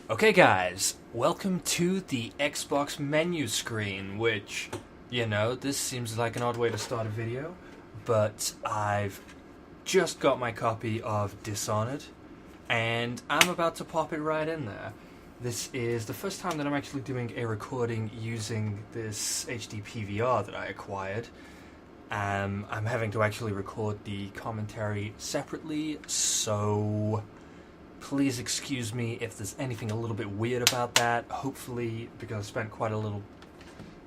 Okay guys, welcome to the Xbox menu screen, which, this seems like an odd way to start a video, but I've just got my copy of Dishonored, and I'm about to pop it right in there. This is the first time that I'm actually doing a recording using this HD PVR that I acquired. I'm having to actually record the commentary separately, so please excuse me if there's anything a little bit weird about that. Hopefully, because I spent quite a little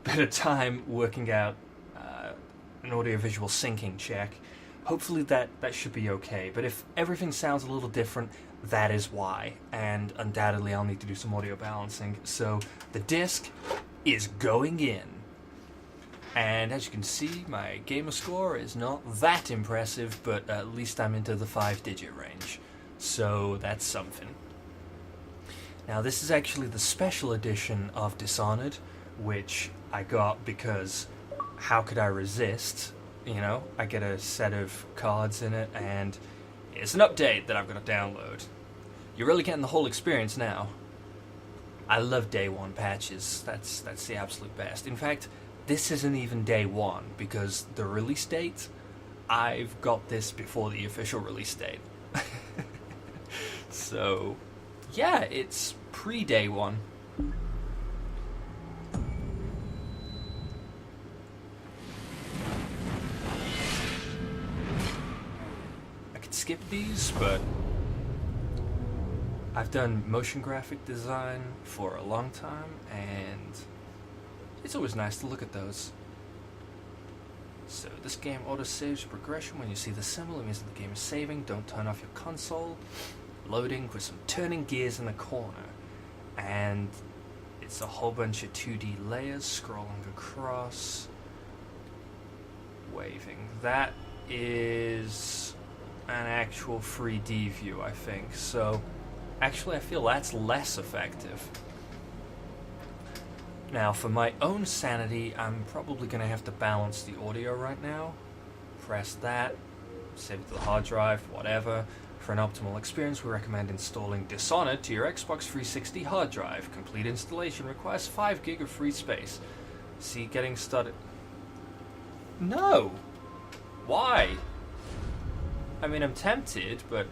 bit of time working out an audio-visual syncing check, hopefully that should be okay. But if everything sounds a little different, that is why. And undoubtedly I'll need to do some audio balancing. So the disc is going in. And as you can see, my gamer score is not that impressive, but at least I'm into the 5-digit range. So that's something. Now this is actually the special edition of Dishonored, which I got because how could I resist? I get a set of cards in it, and it's an update that I've got to download. You're really getting the whole experience now. I love day one patches. That's the absolute best. In fact, this isn't even day one, because the release date, I've got this before the official release date. So, yeah, it's pre-day one. I could skip these, but I've done motion graphic design for a long time, and it's always nice to look at those. So this game auto-saves your progression when you see the symbol. It means that the game is saving. Don't turn off your console. Loading with some turning gears in the corner. And it's a whole bunch of 2D layers scrolling across. Waving. That is an actual 3D view, I think. So actually I feel that's less effective. Now, for my own sanity, I'm probably going to have to balance the audio right now. Press that, save it to the hard drive, whatever. For an optimal experience, we recommend installing Dishonored to your Xbox 360 hard drive. Complete installation requires 5 gig of free space. See, getting started... No! Why? I mean, I'm tempted, but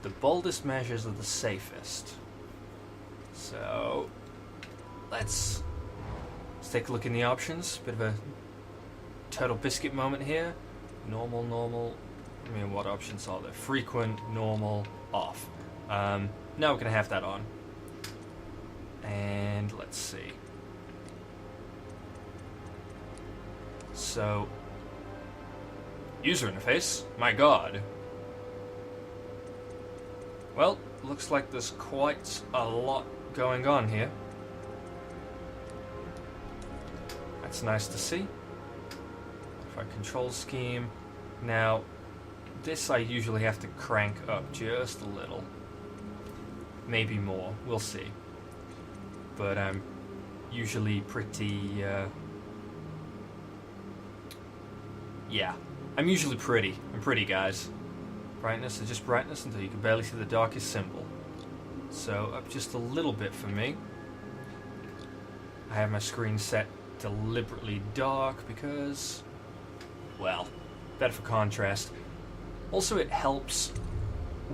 the boldest measures are the safest. So... Let's take a look in the options. Bit of a Turtle Biscuit moment here. Normal. I mean, what options are there? Frequent, normal, off. Now we're going to have that on. And let's see. So, user interface. My god. Well, looks like there's quite a lot going on here. That's nice to see. If I control scheme. Now, this I usually have to crank up just a little. Maybe more. We'll see. But I'm usually pretty... yeah. I'm usually pretty. I'm pretty, guys. Brightness is just brightness until you can barely see the darkest symbol. So, up just a little bit for me. I have my screen set deliberately dark because, well, better for contrast. Also, it helps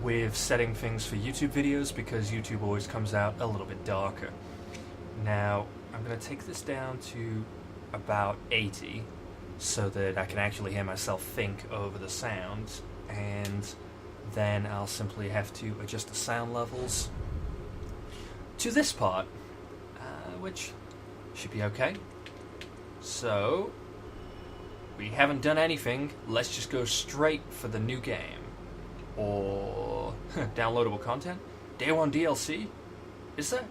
with setting things for YouTube videos because YouTube always comes out a little bit darker. Now, I'm going to take this down to about 80 so that I can actually hear myself think over the sound, and then I'll simply have to adjust the sound levels to this part, which should be okay. So, we haven't done anything. Let's just go straight for the new game. Or downloadable content. Day one DLC. Is there?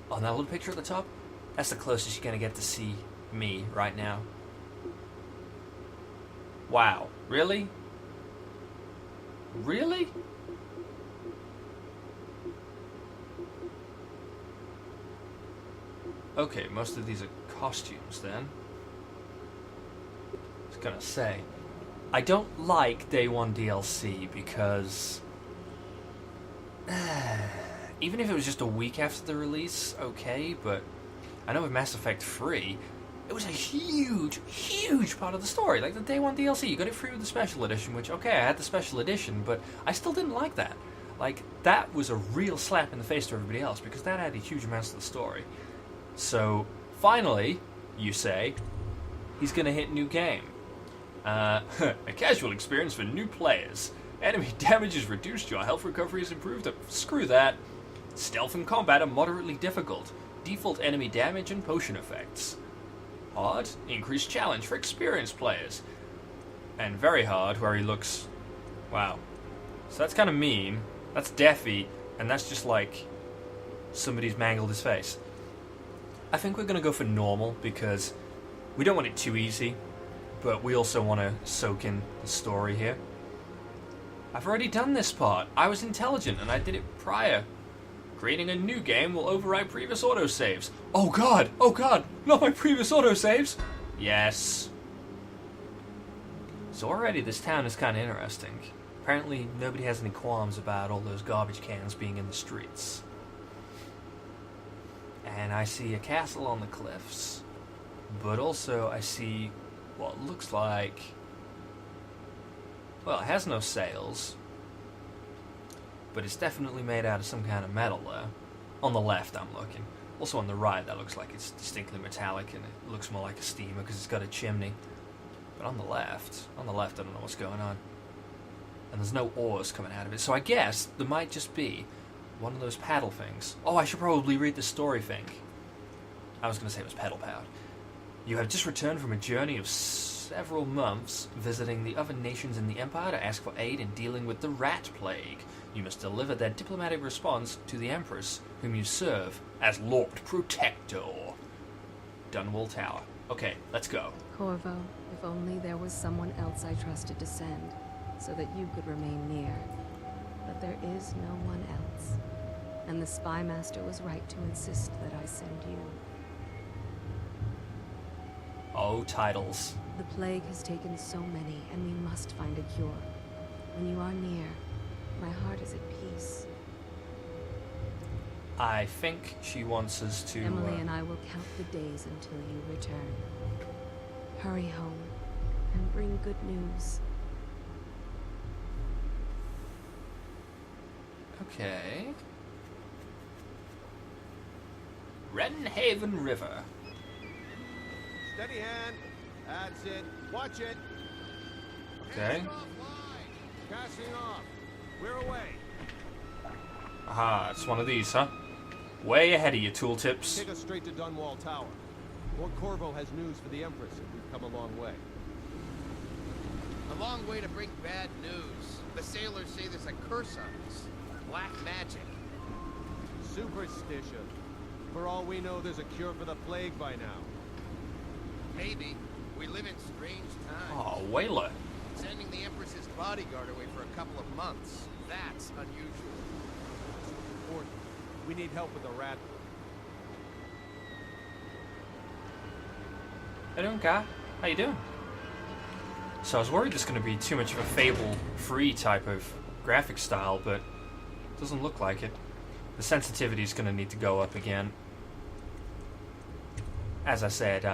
Oh, that little picture at the top? That's the closest you're gonna get to see me right now. Wow. Really? Really? Okay, most of these are costumes then. I was gonna say, I don't like Day 1 DLC because even if it was just a week after the release, okay, but I know with Mass Effect 3, it was a huge, huge part of the story. Like the Day 1 DLC, you got it free with the Special Edition, which, okay, I had the Special Edition, but I still didn't like that. Like, that was a real slap in the face to everybody else, because that added huge amounts to the story. So, finally, you say, he's gonna hit new game. A casual experience for new players. Enemy damage is reduced, your health recovery is improved. Screw that. Stealth and combat are moderately difficult. Default enemy damage and potion effects. Hard, increased challenge for experienced players. And very hard, where he looks... Wow. So that's kind of mean. That's deathy, and that's just like somebody's mangled his face. I think we're going to go for normal, because we don't want it too easy, but we also want to soak in the story here. I've already done this part. I was intelligent, and I did it prior. Creating a new game will override previous autosaves. Oh god! Oh god! Not my previous autosaves! Yes. So already this town is kind of interesting. Apparently nobody has any qualms about all those garbage cans being in the streets. And I see a castle on the cliffs. But also I see what looks like... Well, it has no sails. But it's definitely made out of some kind of metal there. On the left I'm looking. Also on the right that looks like it's distinctly metallic and it looks more like a steamer because it's got a chimney. But on the left I don't know what's going on. And there's no oars coming out of it. So I guess there might just be one of those paddle things. Oh, I should probably read the story thing. I was going to say it was pedal powered. You have just returned from a journey of several months visiting the other nations in the Empire to ask for aid in dealing with the rat plague. You must deliver their diplomatic response to the Empress, whom you serve as Lord Protector. Dunwall Tower. Okay, let's go. Corvo, if only there was someone else I trusted to send, so that you could remain near. But there is no one else. And the Spy Master was right to insist that I send you. Oh, titles. The plague has taken so many, and we must find a cure. When you are near, my heart is at peace. I think she wants us to... Emily and I will count the days until you return. Hurry home, and bring good news. Okay. Wrenhaven River. Steady hand. That's it. Watch it. Okay. Casting off. We're away. Aha, it's one of these, huh? Way ahead of you, tooltips. Take us straight to Dunwall Tower. Lord Corvo has news for the Empress, and we've come a long way. A long way to bring bad news. The sailors say there's a curse on us. Black magic. Superstition. For all we know, there's a cure for the plague by now. Maybe. We live in strange times. Oh, Whaler. Sending the Empress's bodyguard away for a couple of months. That's unusual. Important. We need help with the rat. How you doing, guy? How you doing? So I was worried this is going to be too much of a Fable-free type of graphic style, but it doesn't look like it. The sensitivity is going to need to go up again. As I said,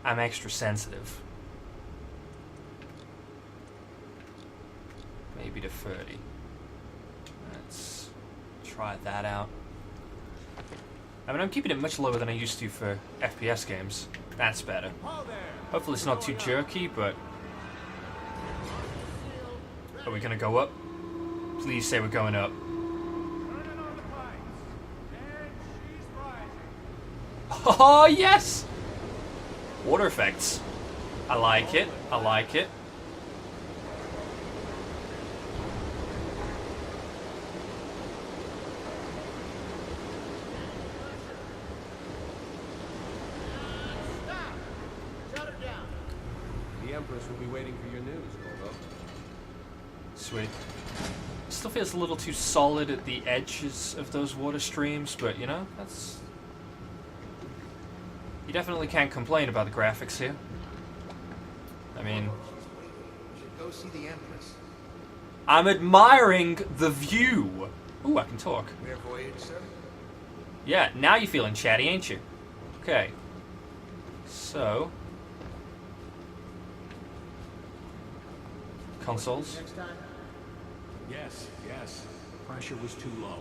I'm extra sensitive. Maybe to 30. Let's try that out. I mean, I'm keeping it much lower than I used to for FPS games. That's better. Hopefully it's not too jerky, but... Are we gonna go up? Please say we're going up. Oh, yes! Water effects. I like it. I like it. The Empress will be waiting for your news, Corvo. Sweet. Still feels a little too solid at the edges of those water streams, but you know, that's... You definitely can't complain about the graphics here. I mean... We should go see the Empress. I'm admiring the view! Ooh, I can talk. Where voyage, sir? Yeah, now you're feeling chatty, ain't you? Okay. So... consoles. Next time? Yes, yes. Pressure was too low.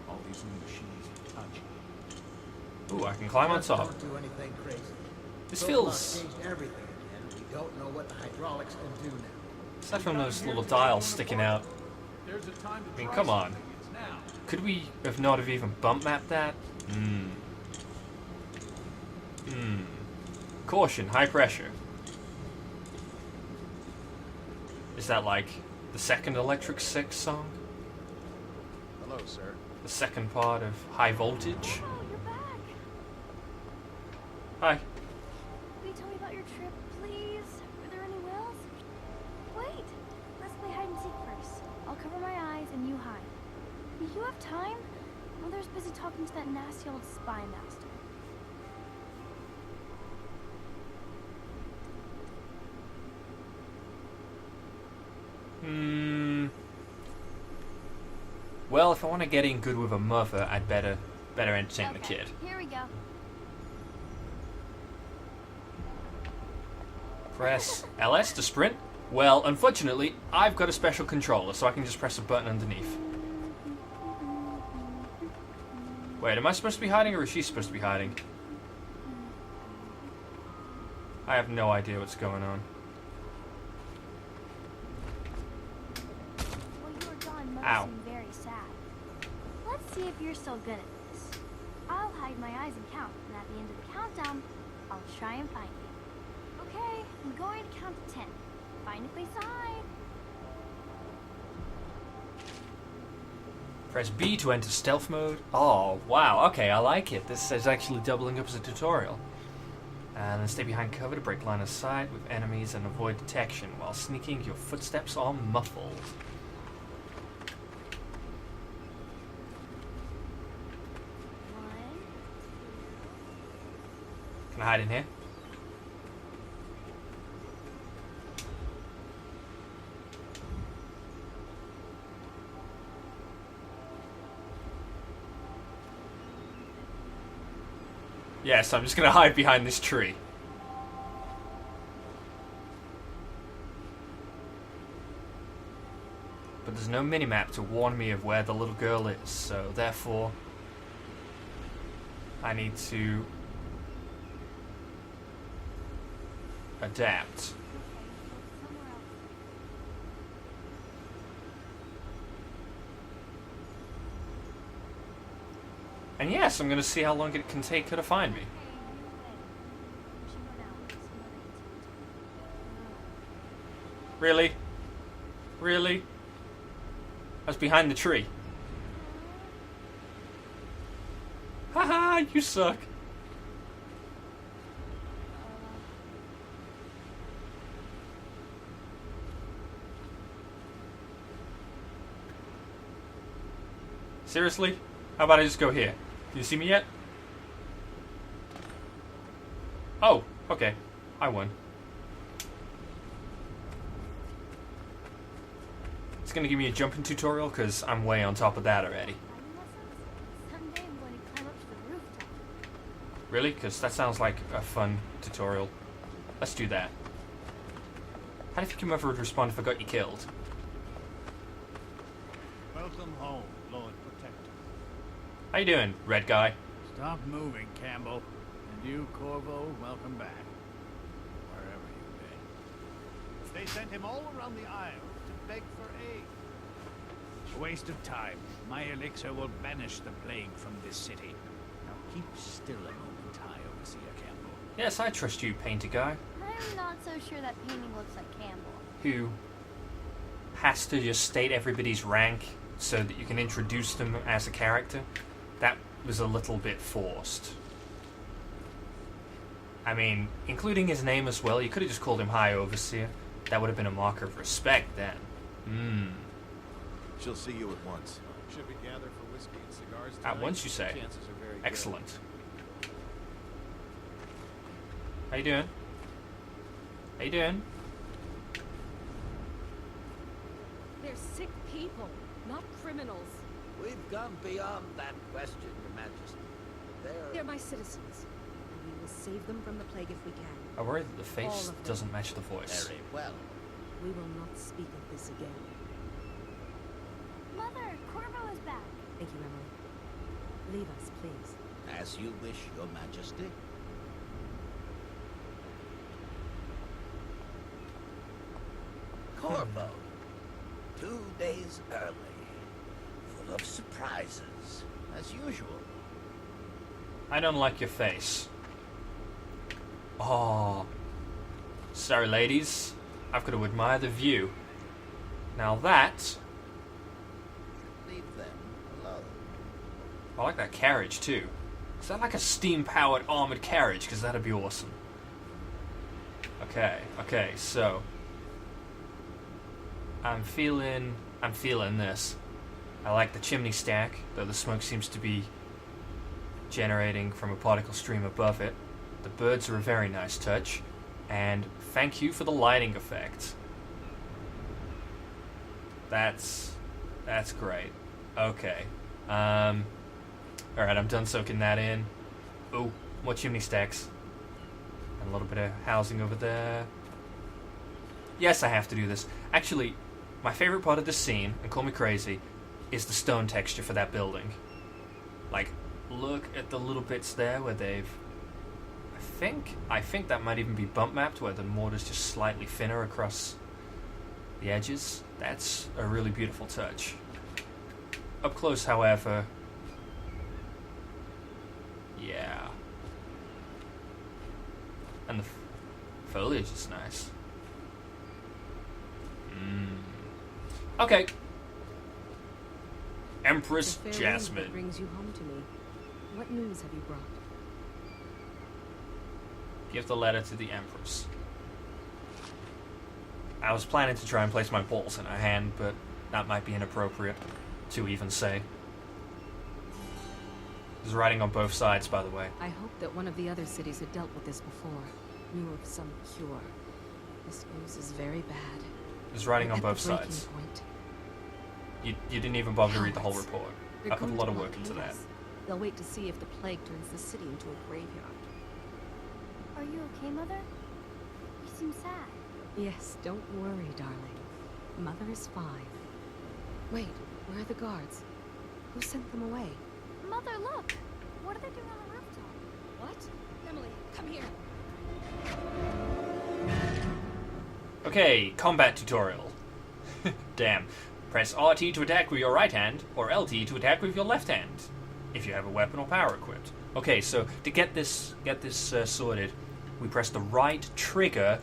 All these new machines are touchy. Ooh, I can climb on Just top. Don't do anything crazy. This Roblox feels... changed everything again. We don't know what the hydraulics can do now. aside from those little dials sticking out. There's a time to I mean, try come on. something. It's now. Could we have not have even bump mapped that? Caution, high pressure. Is that like the second Electric Six song? Hello, sir. The second part of High Voltage? Oh, you're back. Hi. Will you tell me about your trip, please? Were there any whales? Wait, let's play hide and seek first. I'll cover my eyes and you hide. You have time? Mother's busy talking to that nasty old spy master. Well, if I want to get in good with a mother, I'd better entertain the Okay, kid. here we go. Press LS to sprint. Well, unfortunately, I've got a special controller, so I can just press a button underneath. Wait, am I supposed to be hiding, or is she supposed to be hiding? I have no idea what's going on. While you were gone, Mother Ow. seemed very sad. Let's see if you're still good at this. I'll hide my eyes and count, and at the end of the countdown, I'll try and find you. Okay, I'm going to count to 10. Find a place to hide. Press B to enter stealth mode. Oh, wow. Okay, I like it. This is actually doubling up as a tutorial. And then stay behind cover to break line of sight with enemies and avoid detection. While sneaking, your footsteps are muffled. One. Can I hide in here? Yes, I'm just gonna hide behind this tree. But there's no minimap to warn me of where the little girl is, so therefore I need to adapt. Somewhere else. And yes, I'm gonna see how long it can take her to find me. Okay, you win. We should go now. So Mother can see Really? Really? I was behind the tree. Haha, you suck. Seriously? How about I just go here? Can you see me yet? Oh, okay. I won. It's gonna give me a jumping tutorial because I'm way on top of that already. climbing lessons. Someday I'm going to climb up to the rooftop. Really? Because that sounds like a fun tutorial. Let's do that. How do you think your mother would respond if I got you killed? Welcome home, Lord Protector. How you doing, red guy? Stop moving, Campbell. And you, Corvo, welcome back. Wherever you've been. They sent him all around the Isle to beg for aid. A waste of time. My elixir will banish the plague from this city. Now keep still a moment, High Overseer Campbell. Yes, I trust you, painter guy. I'm not so sure that painting looks like Campbell. Who has to just state everybody's rank so that you can introduce them as a character. That was a little bit forced. I mean, including his name as well, you could have just called him High Overseer. That would have been a marker of respect then. She'll see you at once. Should we gather for whiskey and cigars At tonight? once, you say? Chances are very good. Excellent. How you doing? How you doing? They're sick people, not criminals. We've gone beyond that question, Your Majesty. They're my citizens, and we will save them from the plague if we can. I worry that the All face of them. doesn't match the voice. Very well. We will not speak of this again. Mother, Corvo is back. Thank you, Emily. Leave us, please. As you wish, Your Majesty. Corvo. 2 days early. Full of surprises, as usual. I don't like your face. Oh. Sorry, ladies. I've got to admire the view. Now that... Leave them alone. I like that carriage, too. Is that like a steam-powered armored carriage? Because that'd be awesome. Okay, so... I'm feeling this. I like the chimney stack, though the smoke seems to be generating from a particle stream above it. The birds are a very nice touch. And thank you for the lighting effect. That's great. Okay. Alright, I'm done soaking that in. Ooh, more chimney stacks. And a little bit of housing over there. Yes, I have to do this. Actually, my favorite part of this scene, and call me crazy, is the stone texture for that building. Like, look at the little bits there where they've... I think that might even be bump mapped, where the mortar's just slightly thinner across the edges. That's a really beautiful touch. Up close, however... yeah. And the foliage is nice. Okay. Empress The fair wind Jasmine. that brings you home to me. What news have you brought? Give the letter to the Empress. I was planning to try and place my balls in her hand, but that might be inappropriate to even say. There's writing on both sides, by the way. I hope that one of the other cities had dealt with this before. Knew of some cure. This news is very bad. There's writing We're on at both the breaking sides. point. You didn't even bother to read the whole Cowards. report. They're I put a going lot to of work into blockade that. us. They'll wait to see if the plague turns the city into a graveyard. Are you okay, Mother? You seem sad. Yes, don't worry, darling. Mother is fine. Wait, where are the guards? Who sent them away? Mother, look! What are they doing on the rooftop? What? Emily, come here. Okay, combat tutorial. Damn. Press RT to attack with your right hand, or LT to attack with your left hand, if you have a weapon or power equipped. Okay, so to get this sorted, we press the right trigger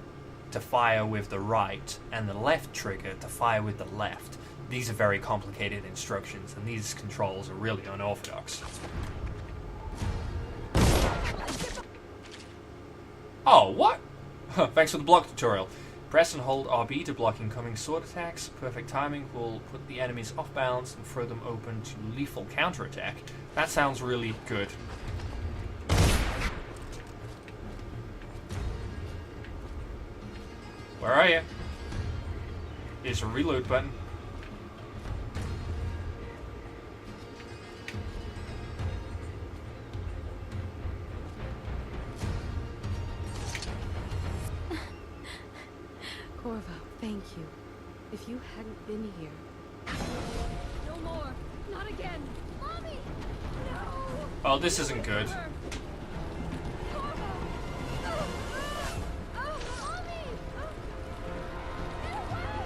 to fire with the right, and the left trigger to fire with the left. These are very complicated instructions, and these controls are really unorthodox. Oh, what? Thanks for the block tutorial. Press and hold RB to block incoming sword attacks. Perfect timing will put the enemies off balance and throw them open to lethal counterattack. That sounds really good. Where are you? Here's a reload button. Corvo, thank you. If you hadn't been here... No more! Not again! Mommy! No! Oh, this isn't good. Corvo! Mommy! Get away!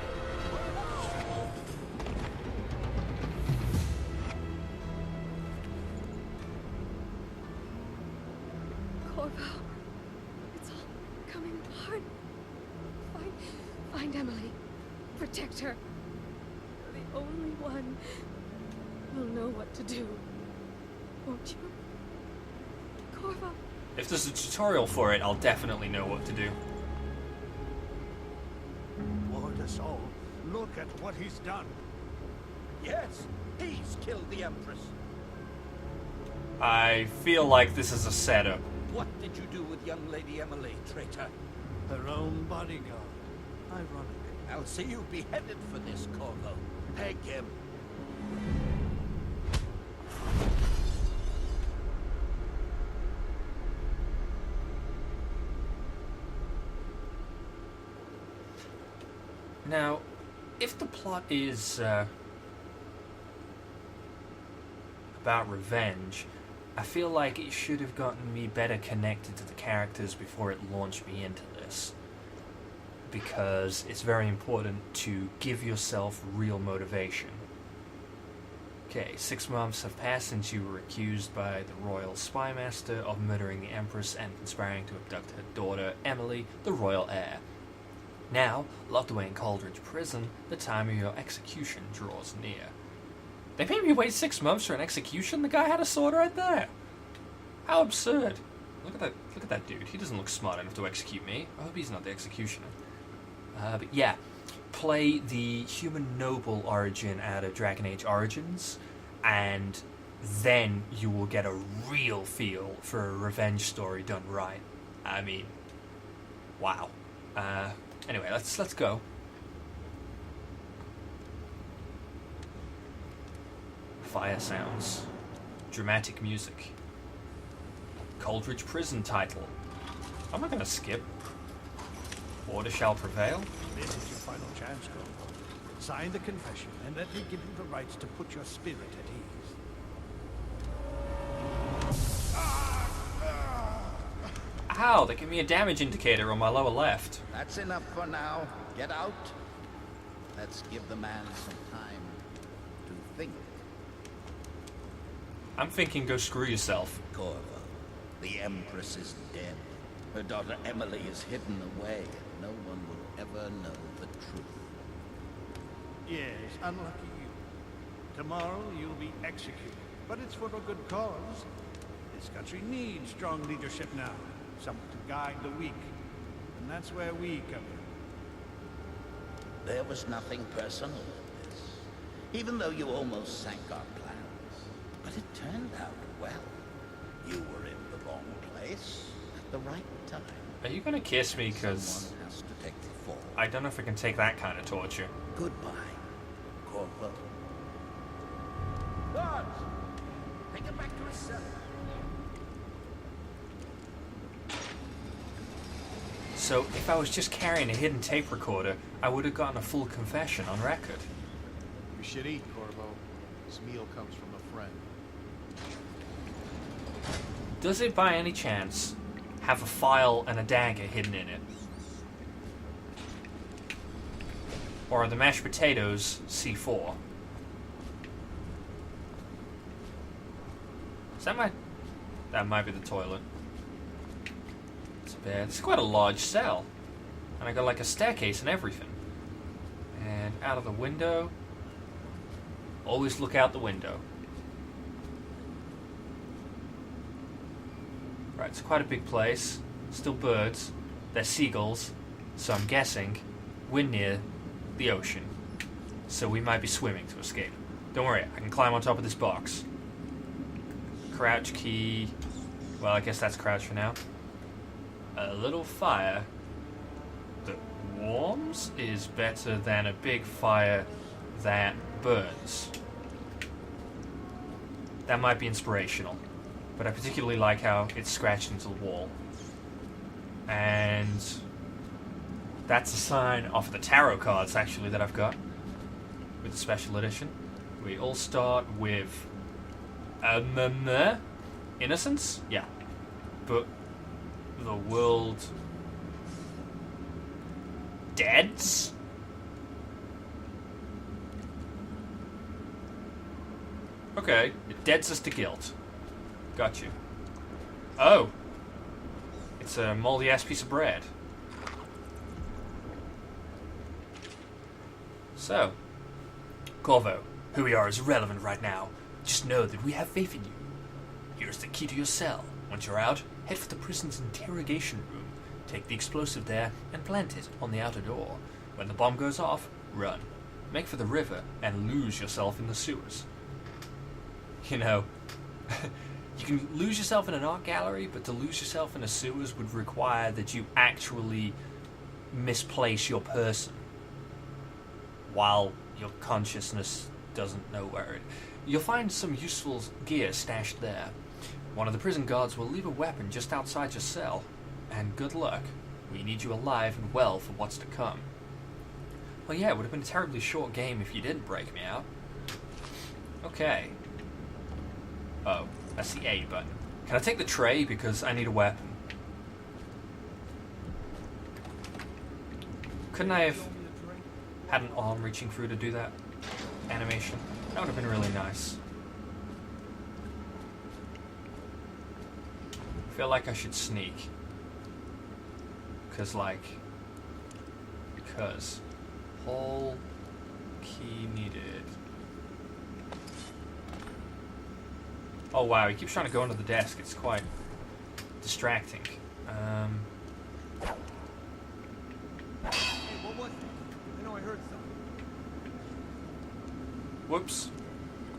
Corvo, it's all coming apart. Find Emily. Protect her. You're the only one who'll know what to do. Won't you? Corvo. If there's a tutorial for it, I'll definitely know what to do. Lord us all, look at what he's done. Yes, he's killed the Empress. I feel like this is a setup. What did you do with young Lady Emily, traitor? Her own bodyguard. Ironic. I'll see you beheaded for this, Corvo. Peg him. Now, if the plot is about revenge, I feel like it should have gotten me better connected to the characters before it launched me into this. Because it's very important to give yourself real motivation. Okay, 6 months have passed since you were accused by the royal spy master of murdering the Empress and conspiring to abduct her daughter, Emily, the royal heir. Now, locked away in Coldridge Prison, the time of your execution draws near. They made me wait 6 months for an execution? The guy had a sword right there. How absurd. Look at that dude. He doesn't look smart enough to execute me. I hope he's not the executioner. But yeah, play the human noble origin out of Dragon Age Origins, and then you will get a real feel for a revenge story done right. I mean, wow. Anyway, let's go. Fire sounds, dramatic music, Coldridge Prison title. I'm not gonna skip. Order shall prevail. This is your final chance, Corvo. Sign the confession, and let me give you the rights to put your spirit at ease. Ow, they give me a damage indicator on my lower left. That's enough for now. Get out. Let's give the man some time to think. I'm thinking go screw yourself. Corvo, the Empress is dead. Her daughter Emily is hidden away, and no one will ever know the truth. Yes, unlucky you. Tomorrow you'll be executed, but it's for a good cause. This country needs strong leadership now, someone to guide the weak, and that's where we come in. There was nothing personal in this, even though you almost sank our plans. But it turned out well. You were in the wrong place at the right time. Are you gonna kiss me? Because Someone has to take the fall. I don't know if I can take that kind of torture. Goodbye, Corvo. Guards! Take him back to his cell. So, if I was just carrying a hidden tape recorder, I would have gotten a full confession on record. You should eat, Corvo. This meal comes from a friend. Does it by any chance have a file and a dagger hidden in it? Or are the mashed potatoes C4? Is that my... That might be the toilet. It's bad. It's quite a large cell. And I got like a staircase and everything. And out of the window... Always look out the window. Right, it's quite a big place. Still birds. They're seagulls. So I'm guessing we're near the ocean. So we might be swimming to escape. Don't worry, I can climb on top of this box. Crouch key. Well, I guess that's crouch for now. A little fire that warms is better than a big fire that burns. That might be inspirational, but I particularly like how it's scratched into the wall. And that's a sign off the tarot cards, actually, that I've got with the special edition. We all start with innocence? Yeah. But the world deads? Okay, it deads us to guilt. Got you. Oh! It's a moldy-ass piece of bread. So, Corvo, who we are is irrelevant right now. Just know that we have faith in you. Here's the key to your cell. Once you're out, head for the prison's interrogation room. Take the explosive there and plant it on the outer door. When the bomb goes off, run. Make for the river and lose yourself in the sewers. You know, you can lose yourself in an art gallery, but to lose yourself in the sewers would require that you actually misplace your person while your consciousness doesn't know where it... You'll find some useful gear stashed there. One of the prison guards will leave a weapon just outside your cell. And good luck. We need you alive and well for what's to come. Well, yeah, it would have been a terribly short game if you didn't break me out. Okay. Oh, that's the A button. Can I take the tray because I need a weapon? Couldn't I have had an arm reaching through to do that animation? That would have been really nice. I feel like I should sneak. Because hall key needed. Oh wow, he keeps trying to go under the desk. It's quite distracting. Hey, what was it? I know I heard something. Whoops.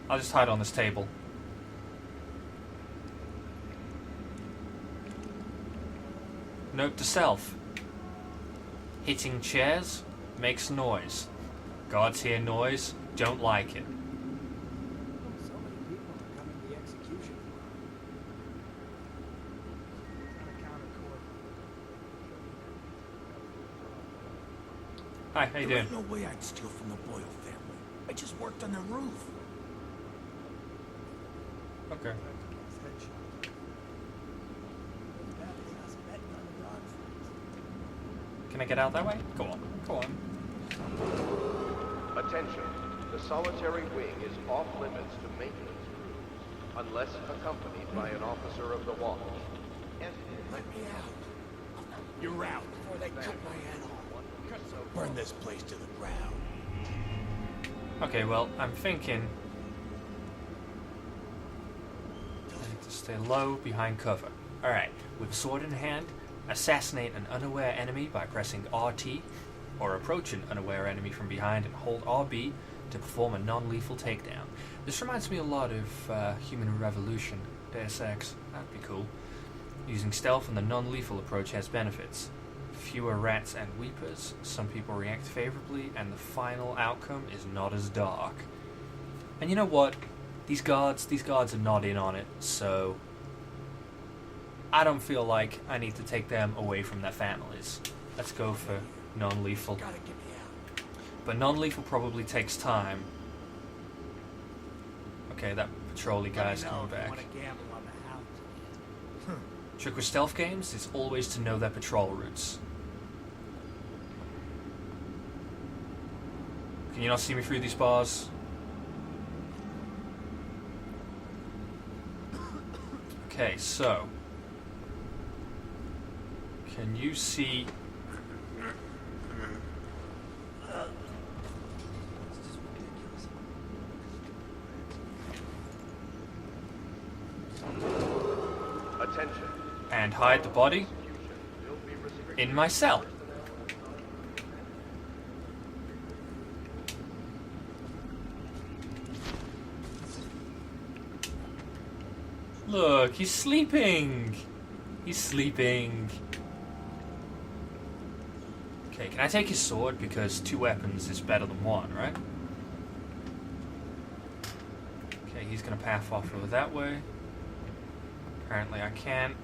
I'll just hide on this table. Note to self. Hitting chairs makes noise. Guards hear noise, don't like it. So many people are coming to the execution. Hi, how you doing? No way I'd steal from the Boyle family. I just worked on the roof. Okay. Can I get out that way? Go on. Go on. Attention. The solitary wing is off limits to maintenance crews, unless accompanied by an officer of the watch. Let me out. You're out before they cut my head off. Burn this place to the ground. Okay, well, I'm thinking I need to stay low behind cover. Alright, with a sword in hand, assassinate an unaware enemy by pressing RT, or approach an unaware enemy from behind and hold RB to perform a non-lethal takedown. This reminds me a lot of Human Revolution, Deus Ex. That'd be cool. Using stealth and the non-lethal approach has benefits. Fewer rats and weepers, some people react favorably, and the final outcome is not as dark. And you know what? These guards are not in on it, so I don't feel like I need to take them away from their families. Let's go for non-lethal. Gotta get me out. But non-lethal probably takes time. Okay, that patrolly guy's coming back. Want to gamble on the house? Trick with stealth games is always to know their patrol routes. Can you not see me through these bars? Okay, so can you see? Attention. And hide the body in my cell. Look, he's sleeping. He's sleeping. Okay, can I take his sword? Because 2 weapons is better than 1, right? Okay, he's gonna path off over that way. Apparently I can't.